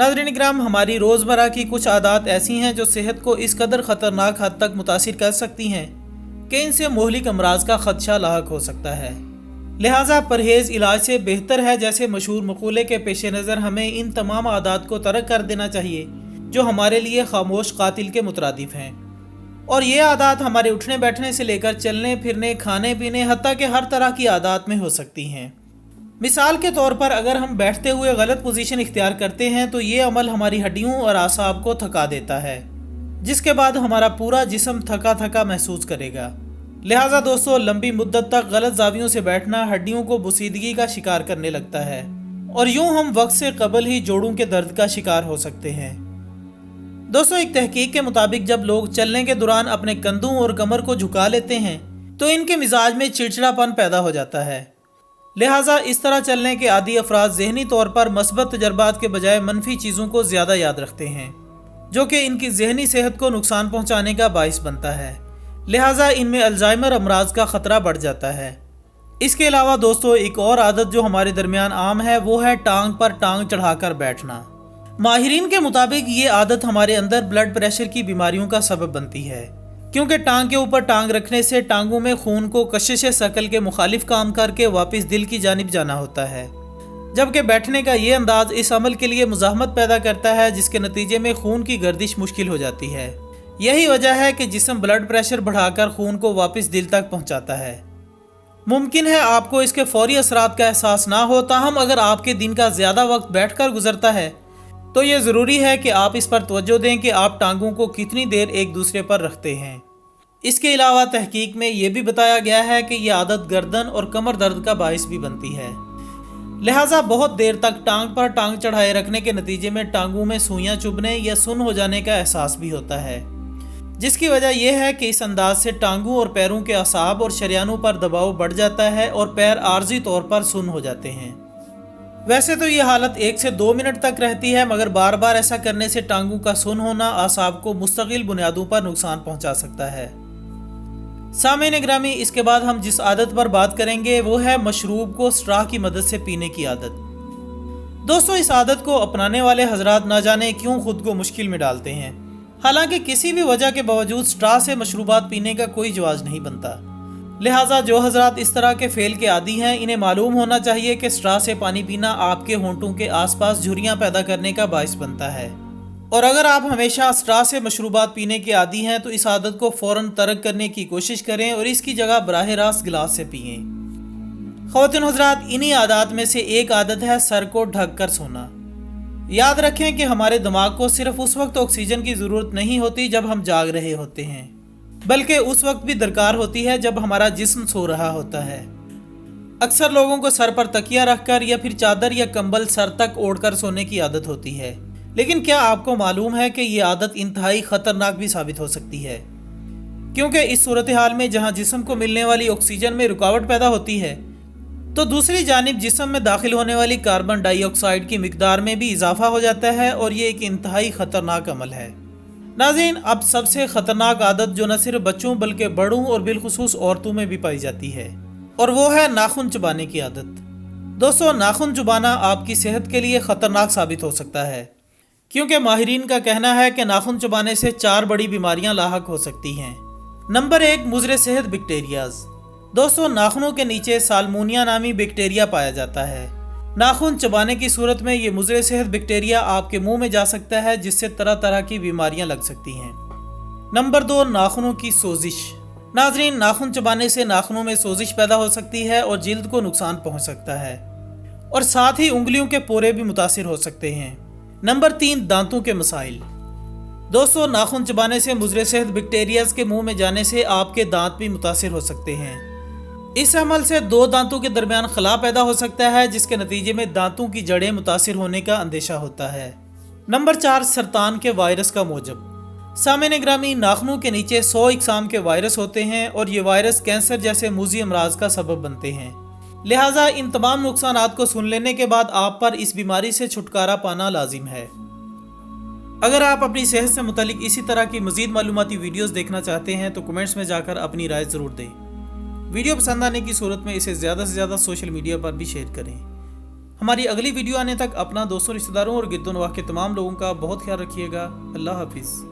नाज़रीन इकराम, हमारी रोज़मर्रा की कुछ आदत ऐसी हैं जो सेहत को इस कदर ख़तरनाक हद तक मुतासिर कर सकती हैं कि इनसे मुहलिक अमराज का खदशा लाहक हो सकता है। लिहाजा परहेज़ इलाज से बेहतर है जैसे मशहूर मक़ूले के पेश नज़र हमें इन तमाम आदत को तर्क कर देना चाहिए जो हमारे लिए खामोश कातिल के मुतरादिफ हैं। और ये आदत हमारे उठने बैठने से लेकर चलने फिरने, खाने पीने, हत्ता कि हर तरह की आदत में हो सकती हैं। मिसाल के तौर पर अगर हम बैठते हुए गलत पोजीशन इख्तियार करते हैं तो ये अमल हमारी हड्डियों और आसाब को थका देता है, जिसके बाद हमारा पूरा जिस्म थका थका महसूस करेगा। लिहाजा दोस्तों, लंबी मुद्दत तक गलत जावियों से बैठना हड्डियों को बोसीदगी का शिकार करने लगता है और यूं हम वक्त से कबल ही जोड़ों के दर्द का शिकार हो सकते हैं। दोस्तों, एक तहकीक के मुताबिक जब लोग चलने के दौरान अपने कंधों और कमर को झुका लेते हैं तो इनके मिजाज में चिड़चिड़ापन पैदा हो जाता है। लिहाजा इस तरह चलने के आदी अफराद ज़हनी तौर पर मस्बत तजर्बात के बजाय मनफी चीज़ों को ज़्यादा याद रखते हैं, जो कि इनकी ज़हनी सेहत को नुकसान पहुँचाने का बाइस बनता है। लिहाजा इनमें अल्जाइमर अमराज का ख़तरा बढ़ जाता है। इसके अलावा दोस्तों, एक और आदत जो हमारे दरमियान आम है वो है टांग पर टांग चढ़ाकर बैठना। माहिरीन के मुताबिक ये आदत हमारे अंदर ब्लड प्रेशर की बीमारियों का सबब बनती है, क्योंकि टांग के ऊपर टांग रखने से टांगों में खून को कशिश शकल के मुखालिफ काम करके वापस दिल की जानिब जाना होता है, जबकि बैठने का ये अंदाज इस अमल के लिए मुज़ाहमत पैदा करता है, जिसके नतीजे में खून की गर्दिश मुश्किल हो जाती है। यही वजह है कि जिस्म ब्लड प्रेशर बढ़ाकर खून को वापस दिल तक पहुँचाता है। मुमकिन है आपको इसके फौरी असरात का एहसास ना हो, ताहम अगर आपके दिन का ज़्यादा वक्त बैठ कर गुजरता है तो ये ज़रूरी है कि आप इस पर तवज्जो दें कि आप टांगों को कितनी देर एक दूसरे पर रखते हैं। इसके अलावा तहकीक में ये भी बताया गया है कि यह आदत गर्दन और कमर दर्द का बाइस भी बनती है। लिहाजा बहुत देर तक टांग पर टांग चढ़ाए रखने के नतीजे में टांगों में सुइयां चुभने या सुन्न हो जाने का एहसास भी होता है, जिसकी वजह यह है कि इस अंदाज से टांगों और पैरों के असाब और शरियानों पर दबाव बढ़ जाता है और पैर आर्जी तौर पर सुन्न हो जाते हैं। वैसे तो ये हालत 1 से 2 मिनट तक रहती है, मगर बार बार ऐसा करने से टांगों का सुन्न होना आसाब को मुस्तकिल बुनियादों पर नुकसान पहुंचा सकता है। सामीन ग्रामी, इसके बाद हम जिस आदत पर बात करेंगे वो है मशरूब को स्ट्रा की मदद से पीने की आदत। दोस्तों, इस आदत को अपनाने वाले हजरात ना जाने क्यों खुद को मुश्किल में डालते हैं। हालांकि किसी भी वजह के बावजूद स्ट्रा से मशरूबात पीने का कोई जवाज नहीं बनता। लिहाजा जो हजरात इस तरह के फेल के आदी हैं, इन्हें मालूम होना चाहिए कि स्ट्रा से पानी पीना आपके होंठों के आसपास झुर्रियां पैदा करने का बाइस बनता है। और अगर आप हमेशा स्ट्रा से मशरूबात पीने के आदी हैं तो इस आदत को फ़ौरन तर्क करने की कोशिश करें और इसकी जगह बराह रास्त गिलास से पिएं। ख़वातीन हजरात, इन्हीं आदत में से एक आदत है सर को ढक कर सोना। याद रखें कि हमारे दिमाग को सिर्फ उस वक्त ऑक्सीजन की ज़रूरत नहीं होती जब हम जाग रहे होते हैं, बल्कि उस वक्त भी दरकार होती है जब हमारा जिस्म सो रहा होता है। अक्सर लोगों को सर पर तकिया रखकर या फिर चादर या कंबल सर तक ओढ़कर सोने की आदत होती है, लेकिन क्या आपको मालूम है कि ये आदत इंतहाई ख़तरनाक भी साबित हो सकती है, क्योंकि इस सूरत हाल में जहाँ जिस्म को मिलने वाली ऑक्सीजन में रुकावट पैदा होती है तो दूसरी जानिब जिस्म में दाखिल होने वाली कार्बन डाइऑक्साइड की मिकदार में भी इजाफा हो जाता है और ये एक इंतहाई ख़तरनाक अमल है। नाज़रीन, अब सबसे ख़तरनाक आदत जो न सिर्फ बच्चों बल्कि बड़ों और बिलखुसूस औरतों में भी पाई जाती है, और वो है नाखून चबाने की आदत। दोस्तों, नाखून चबाना आपकी सेहत के लिए ख़तरनाक साबित हो सकता है, क्योंकि माहिरीन का कहना है कि नाखून चबाने से 4 बड़ी बीमारियां लाहक हो सकती हैं। नंबर 1, मुज़र सेहत बैक्टीरियाज। दोस्तों, नाखूनों के नीचे साल्मोनिया नामी बैक्टीरिया पाया जाता है। नाखून चबाने की सूरत में ये मुज़र सेहत बैक्टीरिया आपके मुंह में जा सकता है, जिससे तरह तरह की बीमारियां लग सकती हैं। नंबर 2, नाखूनों की सोजिश। नाज़रीन, नाखून चबाने से नाखूनों में सोजिश पैदा हो सकती है और जिल्द को नुकसान पहुंच सकता है, और साथ ही उंगलियों के पोरे भी मुतासिर हो सकते हैं। नंबर 3, दांतों के मसाइल। दोस्तों, नाखून चबाने से मुज़र सेहत बैक्टीरियाज के मुंह में जाने से आपके दांत भी मुतासिर हो सकते हैं। इस अमल से 2 दांतों के दरमियान खला पैदा हो सकता है, जिसके नतीजे में दांतों की जड़ें मुतासिर होने का अंदेशा होता है। नंबर 4, सरतान के वायरस का मौजब। सामीन ग्रामी, नाखूनों के नीचे 100 इकसाम के वायरस होते हैं और ये वायरस कैंसर जैसे मूजी अमराज का सबब बनते हैं। लिहाजा इन तमाम नुकसानात को सुन लेने के बाद आप पर इस बीमारी से छुटकारा पाना लाजिम है। अगर आप अपनी सेहत से मुतालिक इसी तरह की मज़ीद मालूमाती वीडियोस देखना चाहते हैं तो कमेंट्स में जाकर अपनी राय ज़रूर दें। वीडियो पसंद आने की सूरत में इसे ज़्यादा से ज़्यादा सोशल मीडिया पर भी शेयर करें। ہماری اگلی ویڈیو آنے تک اپنا دوستوں، رشتہ داروں اور گرد و نواح کے تمام لوگوں کا بہت خیال رکھیے گا۔ اللہ حافظ۔